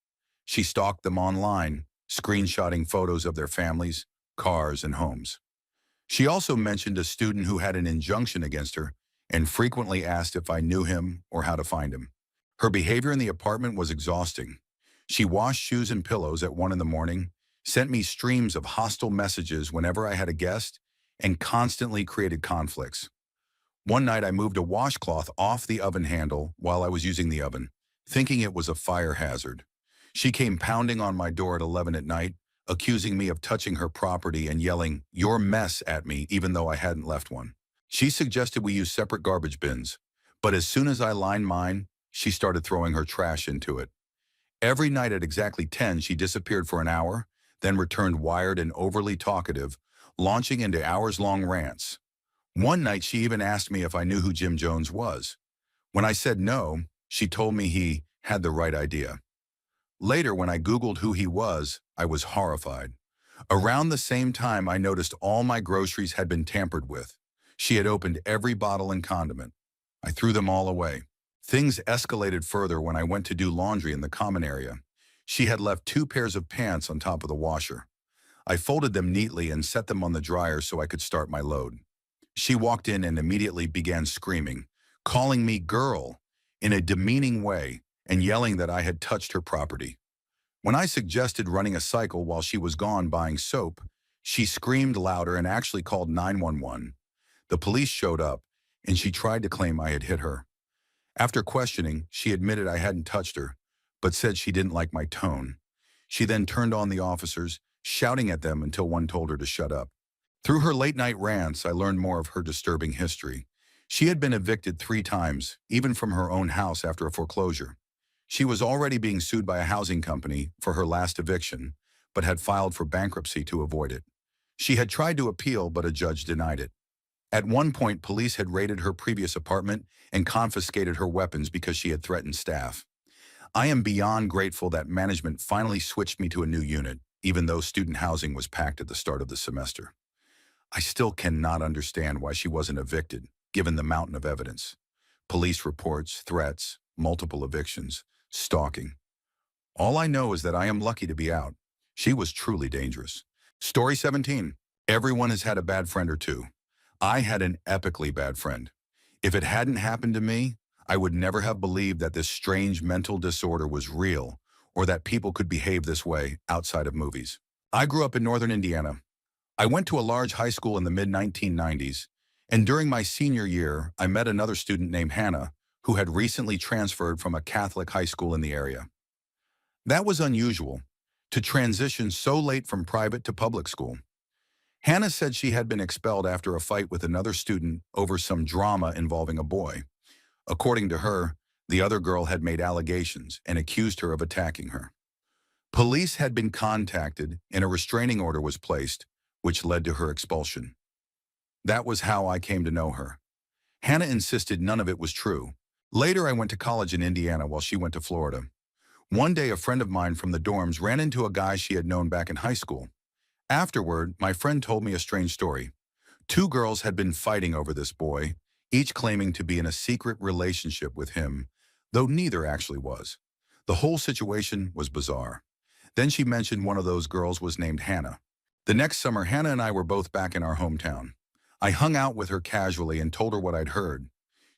[SPEAKER 1] She stalked them online, screenshotting photos of their families, cars, and homes. She also mentioned a student who had an injunction against her and frequently asked if I knew him or how to find him. Her behavior in the apartment was exhausting. She washed shoes and pillows at 1 in the morning, sent me streams of hostile messages whenever I had a guest, and constantly created conflicts. One night I moved a washcloth off the oven handle while I was using the oven, thinking it was a fire hazard. She came pounding on my door at 11 at night, accusing me of touching her property and yelling, "Your mess," at me even though I hadn't left one. She suggested we use separate garbage bins, but as soon as I lined mine, she started throwing her trash into it. Every night at exactly 10, she disappeared for an hour, then returned wired and overly talkative, launching into hours-long rants. One night, she even asked me if I knew who Jim Jones was. When I said no, she told me he had the right idea. Later, when I Googled who he was, I was horrified. Around the same time, I noticed all my groceries had been tampered with. She had opened every bottle and condiment. I threw them all away. Things escalated further when I went to do laundry in the common area. She had left 2 pairs of pants on top of the washer. I folded them neatly and set them on the dryer so I could start my load. She walked in and immediately began screaming, calling me girl in a demeaning way and yelling that I had touched her property. When I suggested running a cycle while she was gone buying soap, She screamed louder and actually called 911. The police showed up, and she tried to claim I had hit her. After questioning, she admitted I hadn't touched her, but said she didn't like my tone. She then turned on the officers, shouting at them until one told her to shut up. Through her late-night rants, I learned more of her disturbing history. She had been evicted 3 times, even from her own house after a foreclosure. She was already being sued by a housing company for her last eviction, but had filed for bankruptcy to avoid it. She had tried to appeal, but a judge denied it. At one point, police had raided her previous apartment and confiscated her weapons because she had threatened staff. I am beyond grateful that management finally switched me to a new unit, even though student housing was packed at the start of the semester. I still cannot understand why she wasn't evicted, given the mountain of evidence. Police reports, threats, multiple evictions, stalking. All I know is that I am lucky to be out. She was truly dangerous. Story 17. Everyone has had a bad friend or two. I had an epically bad friend. If it hadn't happened to me, I would never have believed that this strange mental disorder was real or that people could behave this way outside of movies. I grew up in northern Indiana. I went to a large high school in the mid-1990s, and during my senior year, I met another student named Hannah who had recently transferred from a Catholic high school in the area. That was unusual, to transition so late from private to public school. Hannah said she had been expelled after a fight with another student over some drama involving a boy. According to her, the other girl had made allegations and accused her of attacking her. Police had been contacted and a restraining order was placed, which led to her expulsion. That was how I came to know her. Hannah insisted none of it was true. Later, I went to college in Indiana while she went to Florida. One day, a friend of mine from the dorms ran into a guy she had known back in high school. Afterward, my friend told me a strange story. 2 girls had been fighting over this boy, each claiming to be in a secret relationship with him, though neither actually was. The whole situation was bizarre. Then she mentioned one of those girls was named Hannah. The next summer, Hannah and I were both back in our hometown. I hung out with her casually and told her what I'd heard.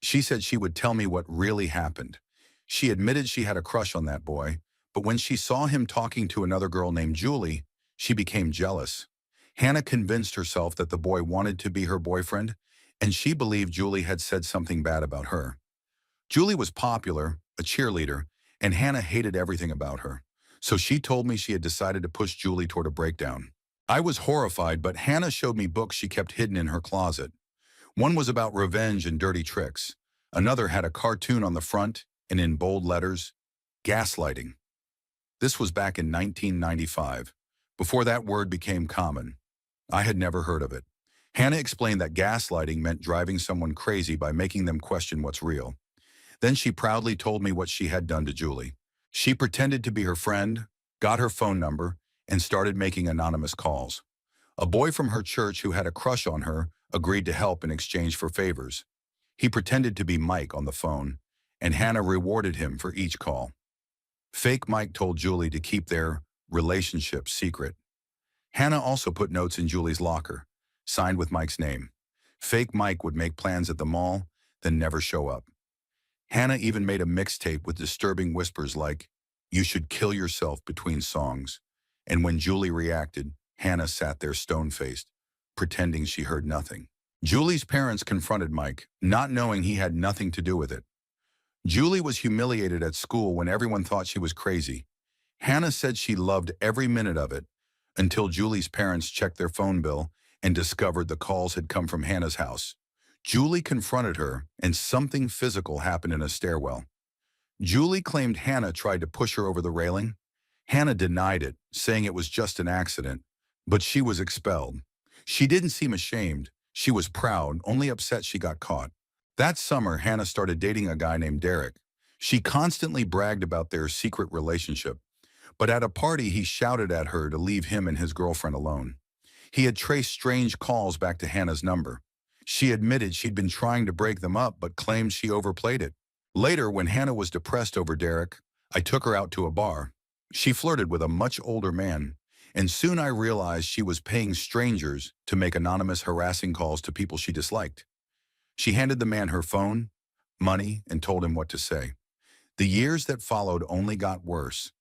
[SPEAKER 1] She said she would tell me what really happened. She admitted she had a crush on that boy, but when she saw him talking to another girl named Julie, she became jealous. Hannah convinced herself that the boy wanted to be her boyfriend, and she believed Julie had said something bad about her. Julie was popular, a cheerleader, and Hannah hated everything about her. So she told me she had decided to push Julie toward a breakdown. I was horrified, but Hannah showed me books she kept hidden in her closet. One was about revenge and dirty tricks. Another had a cartoon on the front and in bold letters, gaslighting. This was back in 1995, before that word became common. I had never heard of it. Hannah explained that gaslighting meant driving someone crazy by making them question what's real. Then she proudly told me what she had done to Julie. She pretended to be her friend, got her phone number, and started making anonymous calls. A boy from her church who had a crush on her agreed to help in exchange for favors. He pretended to be Mike on the phone, and Hannah rewarded him for each call. Fake Mike told Julie to keep their relationship secret. Hannah also put notes in Julie's locker, signed with Mike's name. Fake Mike would make plans at the mall, then never show up. Hannah even made a mixtape with disturbing whispers like, "You should kill yourself" between songs. And when Julie reacted, Hannah sat there stone-faced, pretending she heard nothing. Julie's parents confronted Mike, not knowing he had nothing to do with it. Julie was humiliated at school when everyone thought she was crazy. Hannah said she loved every minute of it until Julie's parents checked their phone bill and discovered the calls had come from Hannah's house. Julie confronted her, and something physical happened in a stairwell. Julie claimed Hannah tried to push her over the railing. Hannah denied it, saying it was just an accident, but she was expelled. She didn't seem ashamed. She was proud, only upset she got caught. That summer, Hannah started dating a guy named Derek. She constantly bragged about their secret relationship, but at a party he shouted at her to leave him and his girlfriend alone. He had traced strange calls back to Hannah's number. She admitted she'd been trying to break them up, but claimed she overplayed it. Later, when Hannah was depressed over Derek, I took her out to a bar. She flirted with a much older man, and soon I realized she was paying strangers to make anonymous harassing calls to people she disliked. She handed the man her phone, money, and told him what to say. The years that followed only got worse.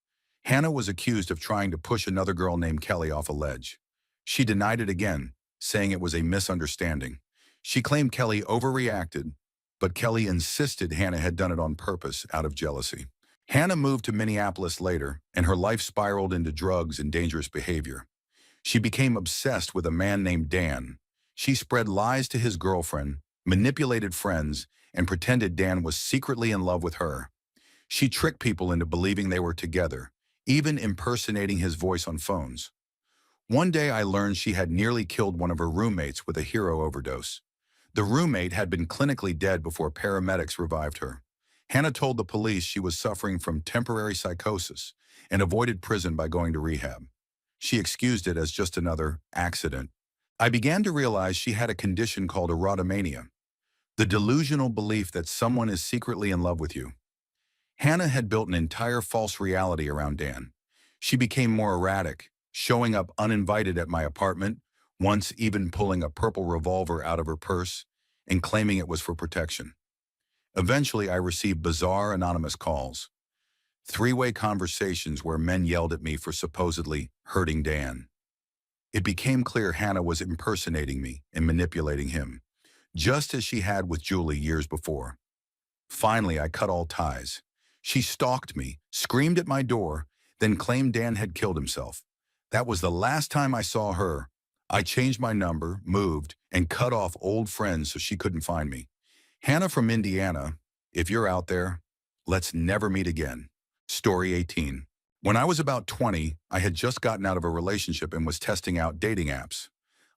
[SPEAKER 1] Hannah was accused of trying to push another girl named Kelly off a ledge. She denied it again, saying it was a misunderstanding. She claimed Kelly overreacted, but Kelly insisted Hannah had done it on purpose out of jealousy. Hannah moved to Minneapolis later, and her life spiraled into drugs and dangerous behavior. She became obsessed with a man named Dan. She spread lies to his girlfriend, manipulated friends, and pretended Dan was secretly in love with her. She tricked people into believing they were together, even impersonating his voice on phones. One day I learned she had nearly killed one of her roommates with a hero overdose. The roommate had been clinically dead before paramedics revived her. Hannah told the police she was suffering from temporary psychosis and avoided prison by going to rehab. She excused it as just another accident. I began to realize she had a condition called erotomania, the delusional belief that someone is secretly in love with you. Hannah had built an entire false reality around Dan. She became more erratic, showing up uninvited at my apartment, once even pulling a purple revolver out of her purse and claiming it was for protection. Eventually, I received bizarre anonymous calls, three-way conversations where men yelled at me for supposedly hurting Dan. It became clear Hannah was impersonating me and manipulating him, just as she had with Julie years before. Finally, I cut all ties. She stalked me, screamed at my door, then claimed Dan had killed himself. That was the last time I saw her. I changed my number, moved, and cut off old friends so she couldn't find me. Hannah from Indiana, if you're out there, let's never meet again. Story 18. When I was about 20, I had just gotten out of a relationship and was testing out dating apps.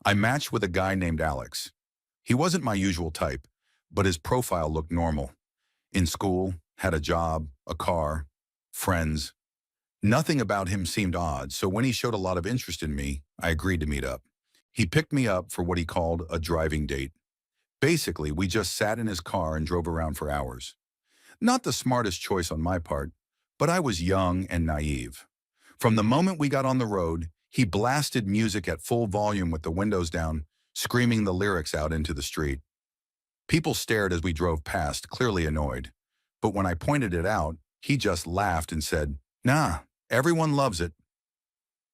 [SPEAKER 1] I matched with a guy named Alex. He wasn't my usual type, but his profile looked normal. In school, had a job, a car, friends. Nothing about him seemed odd, so when he showed a lot of interest in me, I agreed to meet up. He picked me up for what he called a driving date. Basically, we just sat in his car and drove around for hours. Not the smartest choice on my part, but I was young and naive. From the moment we got on the road, he blasted music at full volume with the windows down, screaming the lyrics out into the street. People stared as we drove past, clearly annoyed. But when I pointed it out, he just laughed and said, "Nah, everyone loves it."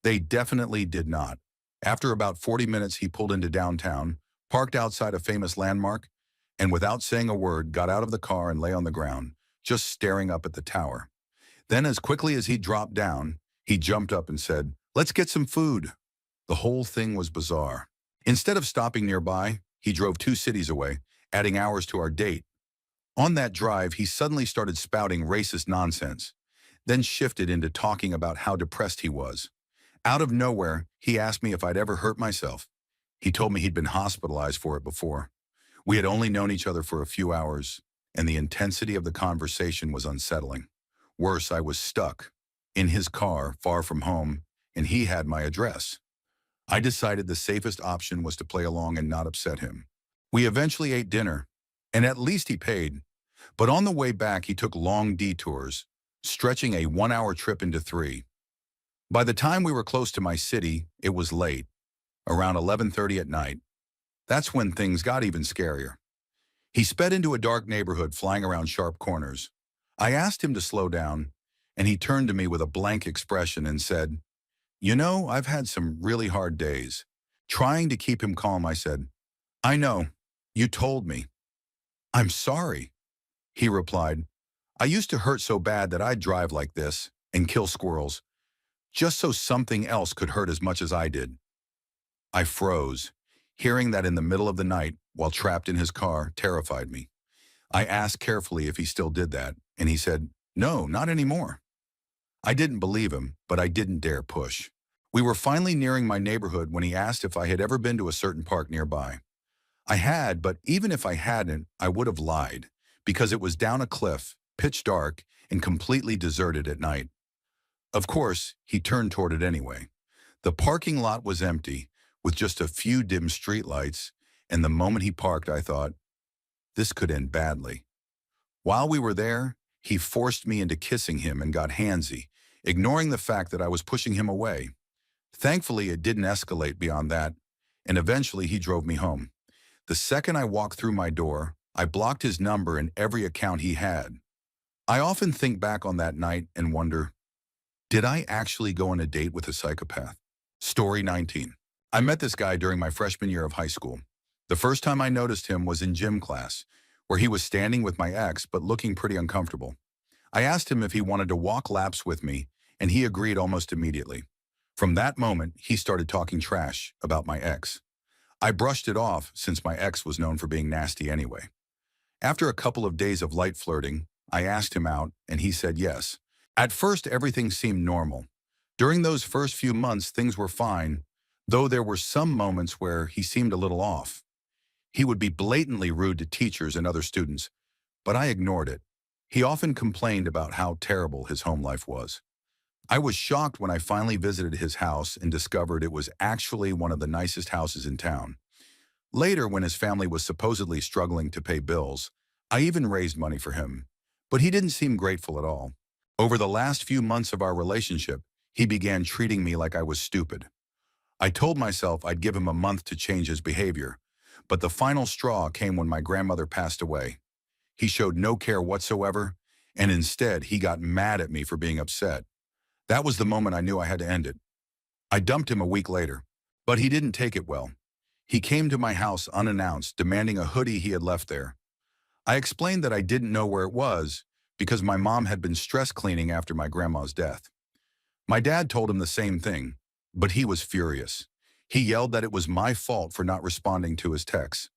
[SPEAKER 1] They definitely did not. After about 40 minutes, he pulled into downtown, parked outside a famous landmark, and without saying a word, got out of the car and lay on the ground, just staring up at the tower. Then, as quickly as he dropped down, he jumped up and said, "Let's get some food." The whole thing was bizarre. Instead of stopping nearby, he drove 2 cities away, adding hours to our date. On that drive, he suddenly started spouting racist nonsense, then shifted into talking about how depressed he was. Out of nowhere, he asked me if I'd ever hurt myself. He told me he'd been hospitalized for it before. We had only known each other for a few hours, and the intensity of the conversation was unsettling. Worse, I was stuck, in his car, far from home, and he had my address. I decided the safest option was to play along and not upset him. We eventually ate dinner, and at least he paid. But on the way back, he took long detours, stretching a 1-hour trip into 3. By the time we were close to my city, it was late, around 11:30 at night. That's when things got even scarier. He sped into a dark neighborhood, flying around sharp corners. I asked him to slow down, and he turned to me with a blank expression and said, "You know, I've had some really hard days." Trying to keep him calm, I said, "I know, you told me." "I'm sorry," he replied. "I used to hurt so bad that I'd drive like this and kill squirrels, just so something else could hurt as much as I did." I froze. Hearing that in the middle of the night, while trapped in his car, terrified me. I asked carefully if he still did that, and he said, "No, not anymore." I didn't believe him, but I didn't dare push. We were finally nearing my neighborhood when he asked if I had ever been to a certain park nearby. I had, but even if I hadn't, I would have lied, because it was down a cliff, pitch dark, and completely deserted at night. Of course, he turned toward it anyway. The parking lot was empty, with just a few dim streetlights, and the moment he parked, I thought, this could end badly. While we were there, he forced me into kissing him and got handsy, ignoring the fact that I was pushing him away. Thankfully, it didn't escalate beyond that, and eventually he drove me home. The second I walked through my door, I blocked his number and every account he had. I often think back on that night and wonder, did I actually go on a date with a psychopath? Story 19. I met this guy during my freshman year of high school. The first time I noticed him was in gym class, where he was standing with my ex but looking pretty uncomfortable. I asked him if he wanted to walk laps with me, and he agreed almost immediately. From that moment, he started talking trash about my ex. I brushed it off since my ex was known for being nasty anyway. After a couple of days of light flirting, I asked him out, and he said yes. At first, everything seemed normal. During those first few months, things were fine, though there were some moments where he seemed a little off. He would be blatantly rude to teachers and other students, but I ignored it. He often complained about how terrible his home life was. I was shocked when I finally visited his house and discovered it was actually one of the nicest houses in town. Later, when his family was supposedly struggling to pay bills, I even raised money for him, but he didn't seem grateful at all. Over the last few months of our relationship, he began treating me like I was stupid. I told myself I'd give him a month to change his behavior, but the final straw came when my grandmother passed away. He showed no care whatsoever, and instead he got mad at me for being upset. That was the moment I knew I had to end it. I dumped him a week later, but he didn't take it well. He came to my house unannounced, demanding a hoodie he had left there. I explained that I didn't know where it was because my mom had been stress cleaning after my grandma's death. My dad told him the same thing, but he was furious. He yelled that it was my fault for not responding to his texts.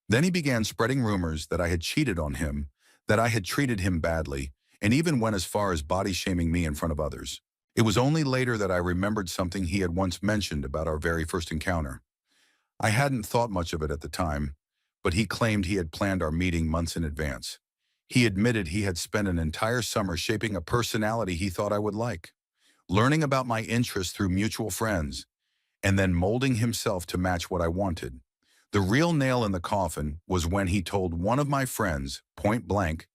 [SPEAKER 1] Then he began spreading rumors that I had cheated on him, that I had treated him badly, and even went as far as body shaming me in front of others. It was only later that I remembered something he had once mentioned about our very first encounter. I hadn't thought much of it at the time, but he claimed he had planned our meeting months in advance. He admitted he had spent an entire summer shaping a personality he thought I would like, learning about my interests through mutual friends, and then molding himself to match what I wanted. The real nail in the coffin was when he told one of my friends, point blank,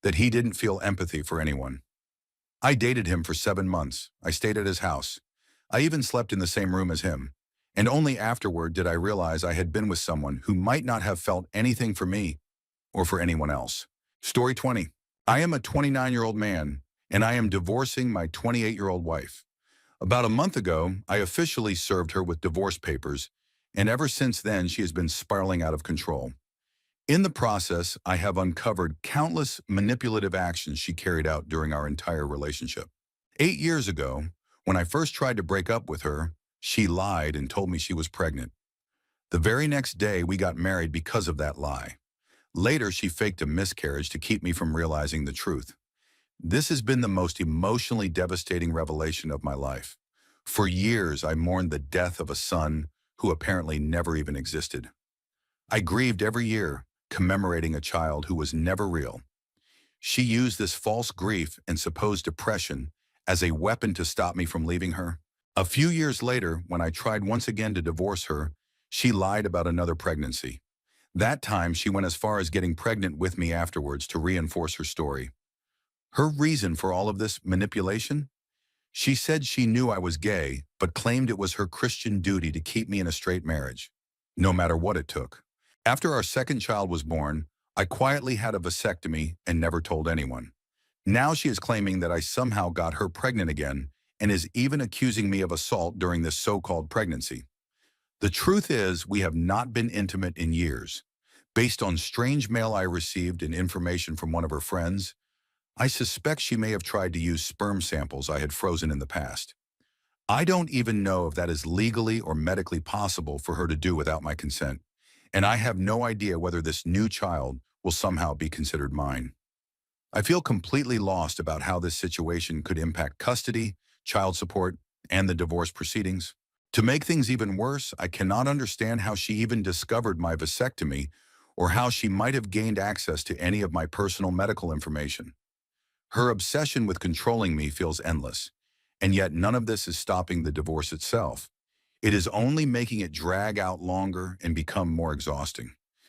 [SPEAKER 1] that he didn't feel empathy for anyone. I dated him for 7 months. I stayed at his house. I even slept in the same room as him. And only afterward did I realize I had been with someone who might not have felt anything for me or for anyone else. Story 20. I am a 29-year-old man, and I am divorcing my 28-year-old wife. About a month ago, I officially served her with divorce papers, and ever since then she has been spiraling out of control. In the process, I have uncovered countless manipulative actions she carried out during our entire relationship. 8 years ago, when I first tried to break up with her, she lied and told me she was pregnant. The very next day, we got married because of that lie. Later, she faked a miscarriage to keep me from realizing the truth. This has been the most emotionally devastating revelation of my life. For years, I mourned the death of a son who apparently never even existed. I grieved every year, commemorating a child who was never real. She used this false grief and supposed depression as a weapon to stop me from leaving her. A few years later, when I tried once again to divorce her, she lied about another pregnancy. That time, she went as far as getting pregnant with me afterwards to reinforce her story. Her reason for all of this manipulation? She said she knew I was gay, but claimed it was her Christian duty to keep me in a straight marriage, no matter what it took. After our second child was born, I quietly had a vasectomy and never told anyone. Now she is claiming that I somehow got her pregnant again and is even accusing me of assault during this so-called pregnancy. The truth is, we have not been intimate in years. Based on strange mail I received and information from one of her friends, I suspect she may have tried to use sperm samples I had frozen in the past. I don't even know if that is legally or medically possible for her to do without my consent, and I have no idea whether this new child will somehow be considered mine. I feel completely lost about how this situation could impact custody, child support, and the divorce proceedings. To make things even worse, I cannot understand how she even discovered my vasectomy or how she might have gained access to any of my personal medical information. Her obsession with controlling me feels endless, and yet none of this is stopping the divorce itself. It is only making it drag out longer and become more exhausting.